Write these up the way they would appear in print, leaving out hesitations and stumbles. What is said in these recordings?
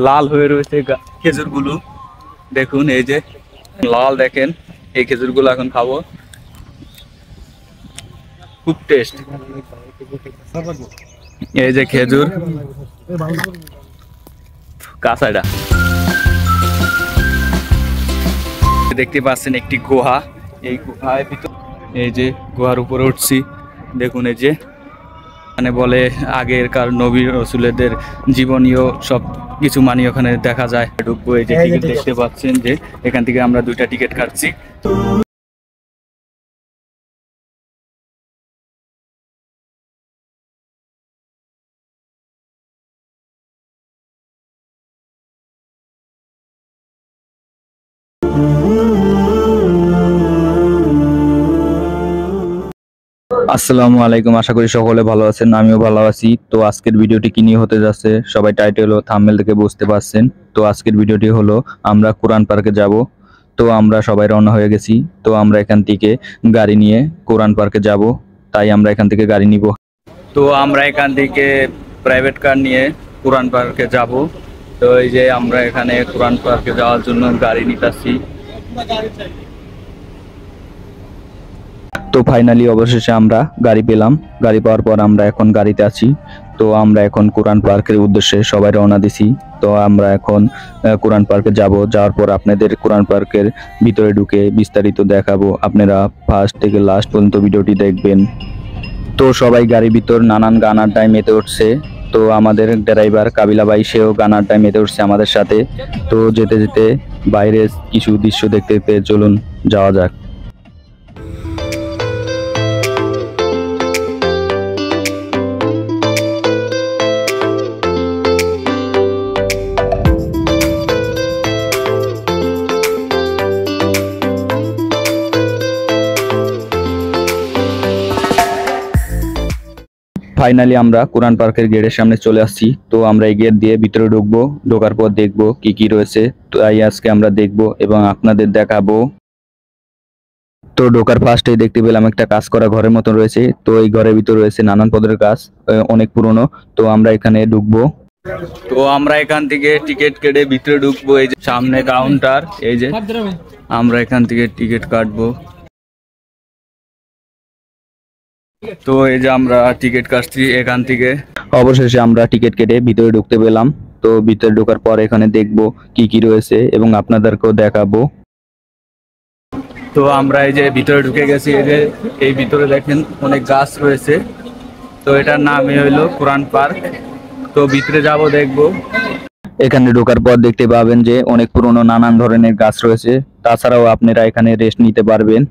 লাল হয়ে রয়েছে খেজুরগুলো। দেখুন এই যে লাল, দেখেন এই খেজুরগুলো এখন খাবো, খুব টেস্ট। এই যে খেজুর কাঁচাটা দেখতে পাচ্ছেন, একটি গুহা। এই গুহার ভিতর, এই যে গুহার উপরে উঠছি, দেখুন এই যে মানে বলে আগেরকার নবী রসুলদের জীবনীয় সব কিছু মানি ওখানে দেখা যায়। ঢুকবো, এই যে টিকিট দেখতে পাচ্ছেন, যে এখান থেকে আমরা 2টা টিকিট কাটছি। আসসালামু আলাইকুম, আশা করি সকলে ভালো আছেন, আমিও ভালো আছি। তো আজকের ভিডিওটি কি নিয়ে হতে যাচ্ছে সবাই টাইটেল ও থাম্বনেল থেকে বুঝতে পারছেন। তো আজকের ভিডিওটি হলো আমরা কোরআন পার্কে যাব। তো আমরা সবাই রওনা হয়ে গেছি। তো আমরা এখান থেকে গাড়ি নিয়ে কোরআন পার্কে যাব, তাই আমরা এখান থেকে গাড়ি নিব। তো আমরা এখান থেকে প্রাইভেট কার নিয়ে কোরআন পার্কে যাব। তো এই যে আমরা এখানে কোরআন পার্কে যাওয়ার জন্য গাড়ি নিতেছি। তো ফাইনালি অবশেষে আমরা গাড়ি পেলাম। গাড়ি পাওয়ার পর আমরা এখন গাড়িতে আছি। তো আমরা এখন কোরআন পার্কের উদ্দেশ্যে সবাই রওনা দিছি। তো আমরা এখন কোরআন পার্কে যাব। যাওয়ার পর আপনাদের কোরআন পার্কের ভিতরে ঢুকে বিস্তারিত দেখাবো। আপনারা ফার্স্ট থেকে লাস্ট পর্যন্ত ভিডিওটি দেখবেন। তো সবাই গাড়ির ভিতর নানান গান আড্ডায় মেতে উঠছে। তো আমাদের ড্রাইভার কাবিলা ভাই, সেও গান আড্ডায় মেতে উঠছে আমাদের সাথে। তো যেতে যেতে বাইরে কিছু দৃশ্য দেখতে দেখতে চলুন যাওয়া যাক। ফাইনালি আমরা কোরআন পার্কের গেটের সামনে চলে আসছি। তো আমরা এই গেট দিয়ে ভিতরে ঢুকবো, ঢোকার পর দেখবো কি কি রয়েছে। তো এই আজকে আমরা দেখবো এবং আপনাদের দেখাবো। তো ঢোকার ফার্স্টেই দেখতে পেলাম একটা কাজ করা ঘরের মতো রয়েছে। তো এই ঘরের ভিতরে রয়েছে নানান পদের কাজ, অনেক পুরনো। তো আমরা এখানে ঢুকবো। তো আমরা এখান থেকে টিকিট কেটে ভিতরে ঢুকবো। এই যে সামনে কাউন্টার, এই যে আমরা এখান থেকে টিকিট কাটবো। তো এই যে আমরা টিকিট কাটছি এখান থেকে। অবশেষে আমরা টিকিট কেটে ভিতরে ঢুকতে পেলাম। তো ভিতরে ঢোকার পর এখানে দেখবো কি কি রয়েছে এবং আপনাদেরকেও দেখাবো। তো আমরা এই যে ভিতরে ঢুকে গেছি। এই যে এই ভিতরে দেখেন অনেক গাছ রয়েছে। তো এটার নামই হইলো কোরআন পার্ক। তো ভিতরে যাব, দেখবো। এখানে ঢোকার পর দেখতে পাবেন যে অনেক পুরনো নানান ধরনের গাছ রয়েছে। তাছাড়াও আপনারা এখানে রেস্ট নিতে পারবেন।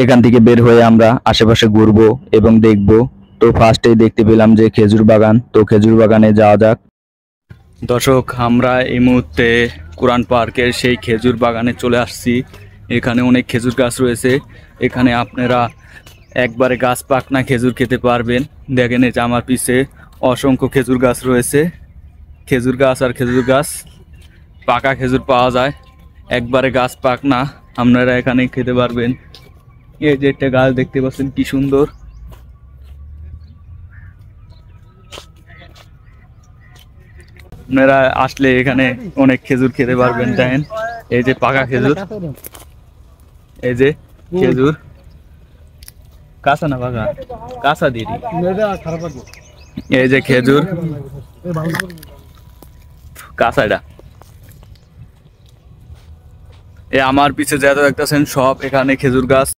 এখান থেকে বের হয়ে আমরা আশেপাশে ঘুরবো এবং দেখবো। তো ফার্স্টেই দেখতে পেলাম যে খেজুর বাগান। তো খেজুর বাগানে যাওয়া যাক। দর্শক, আমরা এই মুহূর্তে কোরআন পার্কের সেই খেজুর বাগানে চলে আসছি। এখানে অনেক খেজুর গাছ রয়েছে। এখানে আপনারা একবারে গাছ পাকনা খেজুর খেতে পারবেন। দেখেন এই যে আমার পিছে অসংখ্য খেজুর গাছ রয়েছে। খেজুর গাছ আর খেজুর গাছ, পাকা খেজুর পাওয়া যায়। একবারে গাছ পাকনা আপনারা এখানে খেতে পারবেন। এই যে একটা গাছ দেখতে পাচ্ছেন, কি সুন্দর। আপনারা আসলে এখানে অনেক খেজুর খেতে পারবেন। দেখেন এই যে পাকা খেজুর, এই যে খেজুর কাঁচা না পাকা, কাঁচা দিই। এই যে খেজুর কাঁচাটা। আমার পিছে যত দেখতেছেন সব এখানে খেজুর গাছ।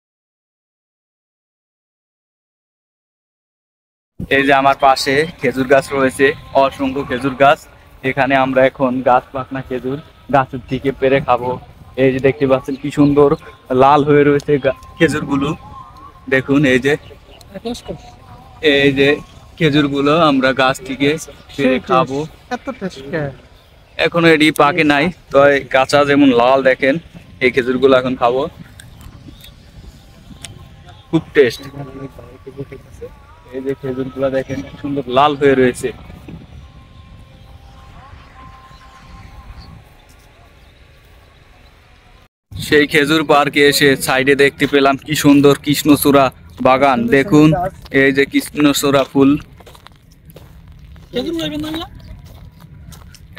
এই যে আমার পাশে খেজুর গাছ রয়েছে, অসংখ্য খেজুর গাছ। এখানে আমরা এখন গাছ পাকনা খেজুর গাছের থেকে পেরে খাবো। এই যে দেখতে পাচ্ছেন কি সুন্দর লাল হয়ে রয়েছে খেজুরগুলো। দেখুন এই যে খেজুরগুলো আমরা গাছ থেকে পেরে খাবো। এখনো এটি পাকে নাই, তো কাঁচা যেমন লাল, দেখেন এই খেজুরগুলো এখন খাবো, খুব টেস্ট। এই যে খেজুরগুলো দেখেন কি সুন্দর লাল হয়ে রয়েছে। সেই খেজুর পার্কে এসে সাইডে দেখতে পেলাম কি সুন্দর কৃষ্ণচূড়া বাগান। দেখুন এই যে কৃষ্ণচূড়া ফুল।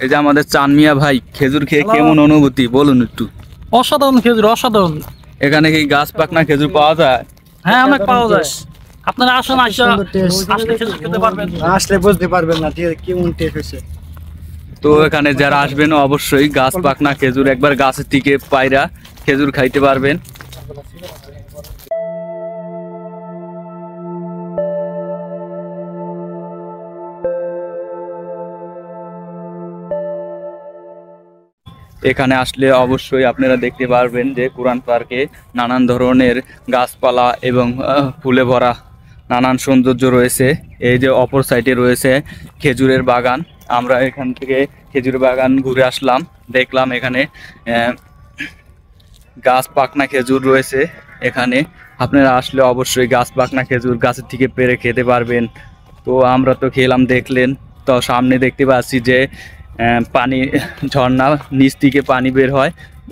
এই যে আমাদের চানমিয়া ভাই, খেজুর খেয়ে কেমন অনুভূতি বলুন একটু। অসাধারণ খেজুর, অসাধারণ। এখানে কি গাছ পাকনা খেজুর পাওয়া যায়? হ্যাঁ, অনেক পাওয়া যায়। আপনারা আসেন, আসলে খেজুর খেতে পারবেন, আসলে বুঝতে পারবেন না কেমন টেস্ট হয়েছে। তো এখানে যারা আসবেন অবশ্যই গাছ পাকনা খেজুর একবার গাছের থেকে পায়রা খেজুর খাইতে পারবেন। এখানে আসলে অবশ্যই আপনারা দেখতে পারবেন যে কুরআন পার্কে নানান ধরনের গাছপালা এবং ফুলে ভরা নানান সৌন্দর্য রয়েছে। এই যে অপর সাইডে রয়েছে খেজুরের বাগান। আমরা এখান থেকে খেজুর বাগান ঘুরে আসলাম, দেখলাম এখানে গাছ পাকনা খেজুর রয়েছে। এখানে আপনারা আসলে অবশ্যই গাছ পাকনা খেজুর গাছের থেকে পেড়ে খেতে পারবেন। তো আমরা তো খেলাম, দেখলেন। তো সামনে দেখতে পাচ্ছি যে পানি ঝর্ণা, নিচ থেকে পানি বের হয়,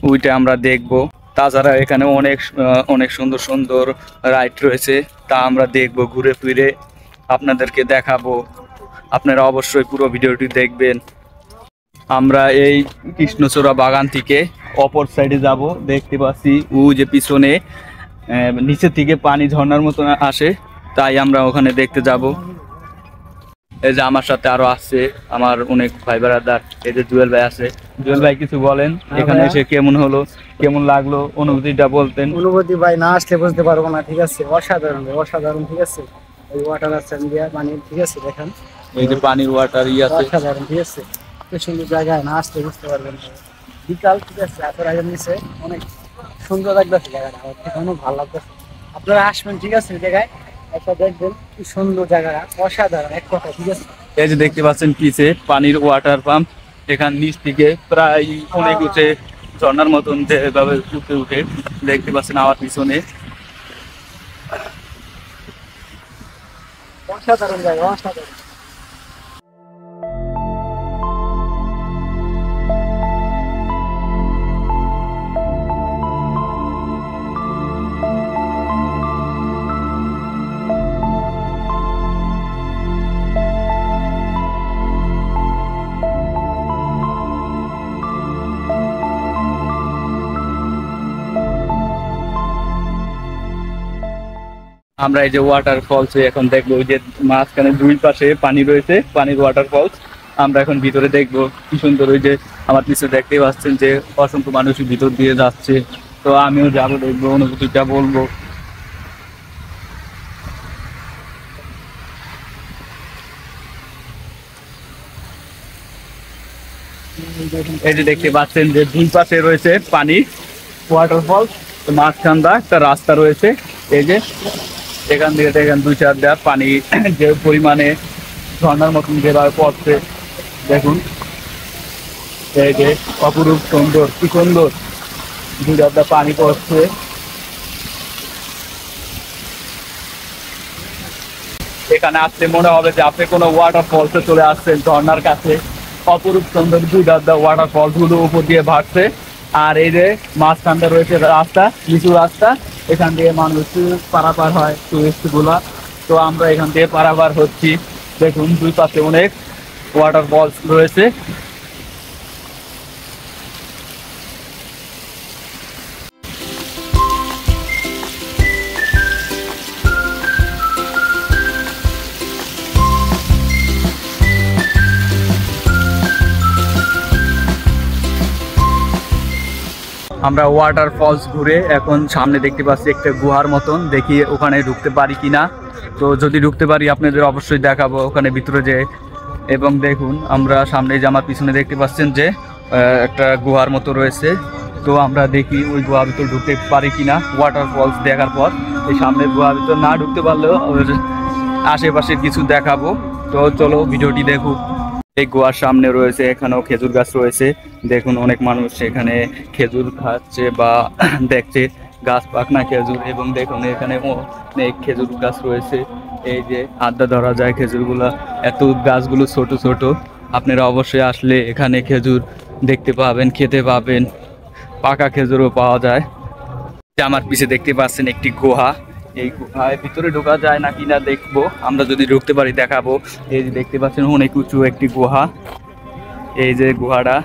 ওইটা আমরা দেখব। তাছাড়া এখানে অনেক সুন্দর সুন্দর রাইড রয়েছে, তা আমরা দেখব, ঘুরে ফিরে আপনাদেরকে দেখাবো। আপনারা অবশ্যই পুরো ভিডিওটি দেখবেন। আমরা এই কৃষ্ণচূড়া বাগান থেকে অপর সাইডে যাব। দেখতে পাচ্ছি ও যে পিছনে নিচে থেকে পানি ঝর্ণার মতো আসে, তাই আমরা ওখানে দেখতে যাব। এই যে আমার সাথে আরো আছে আমার অনেক ভাই ব্রাদার। এই যে জুয়েল ভাই আছে। জুয়েল ভাই কিছু বলেন, এখানে এসে কেমন হলো, কেমন লাগলো, অনুভূতিটা বলতেন। অনুভূতি ভাই না আসলে বুঝতে পারবো না, ঠিক আছে। অসাধারণ ভাই, অসাধারণ, ঠিক আছে। ওই ওয়াটার আছে মানে, ঠিক আছে, দেখেন এই যে পানির ওয়াটার আছে, অসাধারণ, ঠিক আছে। এত সুন্দর জায়গায় না আসলে বুঝতে পারবেন না। বিকাল, ঠিক আছে, এত আগে নিচে অনেক সুন্দর লাগতেছে জায়গাটা, আমার থেকে অনেক ভালো লাগতেছে। আপনারা আসবেন, ঠিক আছে, জায়গায় একটা দেখবেন কি সুন্দর জায়গাটা, অসাধারণ এক কথা, ঠিক আছে। এই যে দেখতে পাচ্ছেন পিছে পানির ওয়াটার পাম্প। এখান নিচ থেকে প্রায় অনেক উঠে ঝর্ণার মতন যেভাবে উঠে উঠে দেখতে পাচ্ছেন আমার পিছনে। অসাধারণ জায়গা, অসাধারণ। আমরা এই যে ওয়াটার ফলস এখন দেখবো, ওই যে মাঝখানে দুই পাশে পানি রয়েছে, পানির ওয়াটার ফলস। আমরা এখন ভিতরে দেখবো কি সুন্দর। ওই যে আমার পিছনে দেখতেই পাচ্ছেন যে অসংখ্য মানুষ ভিতর দিয়ে যাচ্ছে। তো আমিও যাবো, দেখবো, অনুভূতিটা বলবো। এই যে দেখতে পাচ্ছেন যে দুই পাশে রয়েছে পানি ওয়াটারফল, মাঝখানটা একটা রাস্তা রয়েছে। এই যে এখান থেকে দেখেন দুই চার দেওয়া পানি যে পরিমাণে ঝর্ণার মতন যেভাবে পড়ছে, দেখুন। এই যে অপরূপ সুন্দর, কি সুন্দর দুই চার পানি পড়ছে। এখানে আসতে মনে হবে যে আপনি কোনো ওয়াটারফলসে চলে আসছেন, ঝর্ণার কাছে। অপরূপ সুন্দর দুই চার ওয়াটারফলস গুলো উপর দিয়ে ভাসছে। আর এই যে মাঝখানটা রয়েছে রাস্তা, লিচু রাস্তা, এখান দিয়ে মানুষ পারাপার হয়, টুরিস্ট গুলা। তো আমরা এখান থেকে পারাপার হচ্ছি। দেখুন দুই পাশে অনেক ওয়াটারফলস রয়েছে। আমরা ওয়াটার ফলস ঘুরে এখন সামনে দেখতে পাচ্ছি একটা গুহার মতন, দেখি ওখানে ঢুকতে পারি কিনা। তো যদি ঢুকতে পারি আপনাদের অবশ্যই দেখাবো ওখানে ভিতরে যে। এবং দেখুন আমরা সামনে যে আমার পিছনে দেখতে পাচ্ছেন যে একটা গুহার মতো রয়েছে। তো আমরা দেখি ওই গুহার ভিতর ঢুকতে পারি কিনা ওয়াটার ফলস দেখার পর। এই সামনের গুহার ভিতর না ঢুকতে পারলেও আশেপাশে কিছু দেখাবো। তো চলো ভিডিওটি দেখুন। এই গুহার সামনে রয়েছে, এখানেও খেজুর গাছ রয়েছে। দেখুন অনেক মানুষ এখানে খেজুর খাচ্ছে বা দেখছে গাছ পাকনা খেজুর। এবং দেখুন এখানে অনেক খেজুর গাছ রয়েছে। এই যে আড্ডা ধরা যায় খেজুরগুলা, এত গাছগুলো ছোট ছোট। আপনারা অবশ্যই আসলে এখানে খেজুর দেখতে পাবেন, খেতে পাবেন, পাকা খেজুরও পাওয়া যায়। আমার পিছে দেখতে পাচ্ছেন একটি গুহা। এই গুহায় ভিতরে ঢোকা যায় না কিনা দেখবো, আমরা যদি ঢুকতে পারি দেখাবো। এই যে দেখতে পাচ্ছেন অনেক উঁচু একটি গুহা। এই যে গুহাটা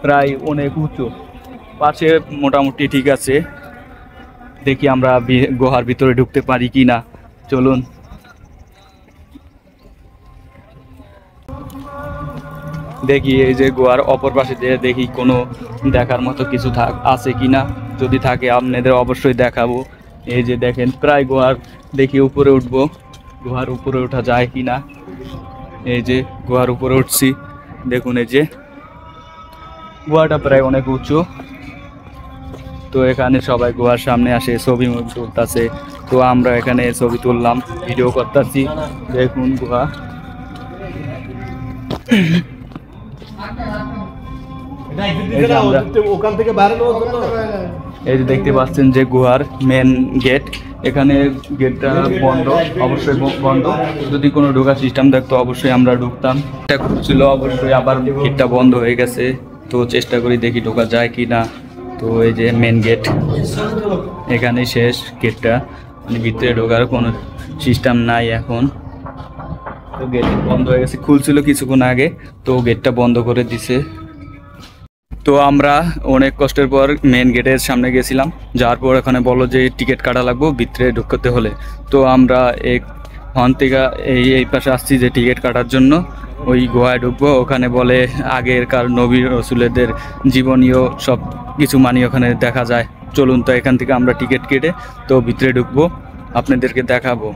প্রায় অনেক উঁচু, পাশে মোটামুটি ঠিক আছে। দেখি আমরা গুহার ভিতরে ঢুকতে পারি কি না, চলুন। দেখি এই যে গুহার অপর পাশে দিয়ে দেখি কোনো দেখার মতো কিছু আছে কি না, যদি থাকে আপনাদের অবশ্যই দেখাবো। এই যে দেখেন প্রায় গুহার, দেখি উপরে উঠবো, গুহার উপরে ওঠা যায় কি না। এই যে গুহার উপরে উঠছি, দেখুন এই যে গুহাটা প্রায় অনেক উঁচু। তো এখানে সবাই গুহার সামনে আসে ছবি তুলতেছে, তো আমরা এখানে ছবি তুললাম, ভিডিও করতেছি। দেখুন গুহা, ওখান থেকে বাইরে এই যে দেখতে পাচ্ছেন যে গুহার মেন গেট, এখানে গেটটা বন্ধ, অবশ্যই বন্ধ। যদি কোনো ঢোকার সিস্টেম থাকতো অবশ্যই আমরা ঢুকতাম, এটা ছিল অবশ্যই, আবার গেটটা বন্ধ হয়ে গেছে। তো চেষ্টা করি দেখি ঢোকা যায় কি না। তো এই যে মেন গেট, এখানে শেষ গেটটা, মানে ভিতরে ঢোকার কোনো সিস্টেম নাই এখন। তো গেট বন্ধ হয়ে গেছে, খুলছিল কিছুক্ষণ আগে, তো গেটটা বন্ধ করে দিছে। তো আমরা অনেক কষ্টের পর মেন গেটের সামনে গেছিলাম, যাওয়ার পর এখানে বললো যে টিকিট কাটা লাগবো ভিতরে ঢুকতে হলে। তো আমরা হন থেকে এই পাশে আসছি যে টিকিট কাটার জন্য, ওই গুহায় ঢুকবো। ওখানে বলে আগেরকার নবী রসুলেদের জীবনীয় সব কিছু মানি ওখানে দেখা যায়। চলুন, তো এখান থেকে আমরা টিকিট কেটে তো ভিতরে ঢুকবো, আপনাদেরকে দেখাবো।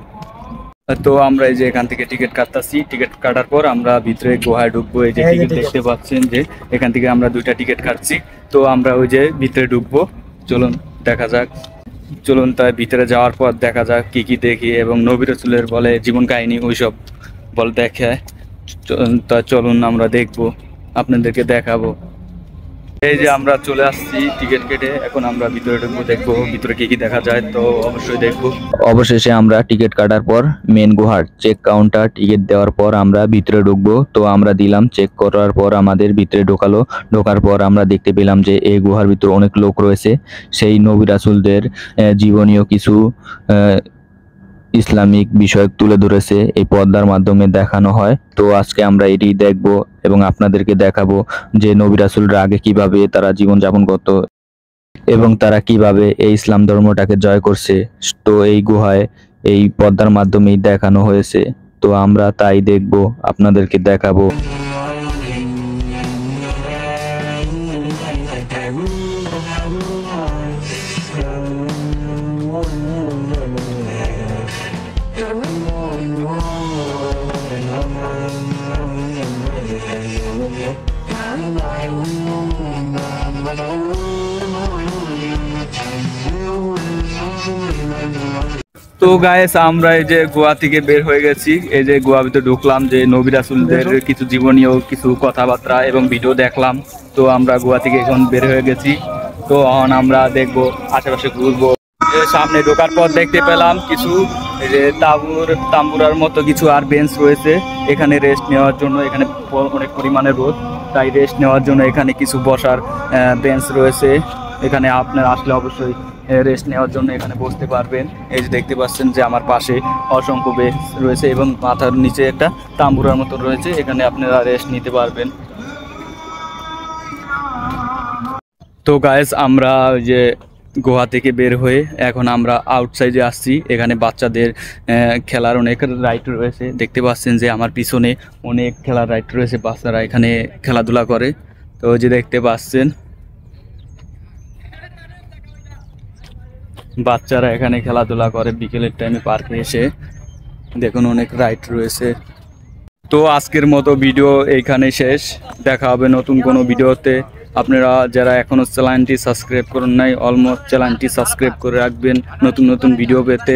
তো আমরা এই যে এখান থেকে টিকিট কাটতেছি, টিকিট কাটার পর আমরা ভিতরে গুহায় ঢুকবো। এই যে টিকিট দেখতে পাচ্ছেন যে এখান থেকে আমরা 2টা টিকিট কাটছি, তো আমরা ওই যে ভিতরে ঢুকবো। চলুন দেখা যাক, চলুন তাই ভিতরে যাওয়ার পর দেখা যাক কি কি দেখি, এবং নবী রাসূলের বলে জীবন কাহিনী ওইসব বল দেখে। তা চলুন আমরা দেখবো, আপনাদেরকে দেখাবো। এই যে আমরা চলে আসছি টিকিট কেটে, এখন আমরা ভিতরে ঢুকবো, দেখবো ভিতরে কি কি দেখা যায়, তো অবশ্যই দেখবো। অবশেষে আমরা টিকিট কাটার পর মেন গুহার চেক কাউন্টার টিকিট দেওয়ার পর আমরা ভিতরে ঢুকবো। তো আমরা দিলাম, চেক করার পর আমাদের ভিতরে ঢোকালো। ঢোকার পর আমরা দেখতে পেলাম যে এই গুহার ভিতরে অনেক লোক রয়েছে, সেই নবী রাসূলদের জীবনীয় কিছু ইসলামিক বিষয় তুলে ধরেছে, এই পর্দার মাধ্যমে দেখানো হয়। তো আজকে আমরা এটি দেখব এবং আপনাদেরকে দেখাবো যে নবী রাসূলরা আগে কিভাবে তারা জীবনযাপন করত এবং তারা কিভাবে এই ইসলাম ধর্মটাকে জয় করছে। তো এই গুহায় এই পর্দার মাধ্যমেই দেখানো হয়েছে, তো আমরা তাই দেখব, আপনাদেরকে দেখাবো। তো গাইস, আমরা এই যে গোয়া থেকে বের হয়ে গেছি, এই যে গোয়া ভিতরে ঢুকলাম, যে নবী রাসূলদের কিছু জীবনীয় কিছু কথাবার্তা এবং ভিডিও দেখলাম। তো আমরা গোয়া থেকে এখন বের হয়ে গেছি, তো এখন আমরা দেখবো, আশেপাশে ঘুরবো। সামনে ঢোকার পর দেখতে পেলাম কিছু এই যে তাম্বুরার মতো কিছু আর বেঞ্চ রয়েছে, এখানে রেস্ট নেওয়ার জন্য। এখানে অনেক পরিমাণে রোদ, তাই রেস্ট নেওয়ার জন্য এখানে কিছু বসার বেঞ্চ রয়েছে। এখানে আপনারা আসলে অবশ্যই রেস্ট নেওয়ার জন্য এখানে বসতে পারবেন। এই যে দেখতে পাচ্ছেন যে আমার পাশে অসংখ্য বেঞ্চ রয়েছে এবং মাথার নিচে একটা তাম্বুরার মতো রয়েছে, এখানে আপনারা রেস্ট নিতে পারবেন। তো গাইস, আমরা ওই যে গোয়া থেকে বের হয়ে এখন আমরা আউটসাইডে আসছি। এখানে বাচ্চাদের খেলার অনেক রাইড রয়েছে, দেখতে পাচ্ছেন যে আমার পিছনে অনেক খেলার রাইড রয়েছে, বাচ্চারা এখানে খেলাধুলা করে। তো ওই যে দেখতে পাচ্ছেন বাচ্চারা এখানে খেলাধুলা করে বিকেলের টাইমে পার্কে এসে, দেখুন অনেক রাইড রয়েছে। তো আজকের মতো ভিডিও এইখানে শেষ, দেখা হবে নতুন কোনো ভিডিওতে। আপনারা যারা এখনও চ্যানেলটি সাবস্ক্রাইব করেন নাই, অলমোস্ট চ্যানেলটি সাবস্ক্রাইব করে রাখবেন নতুন নতুন ভিডিও পেতে।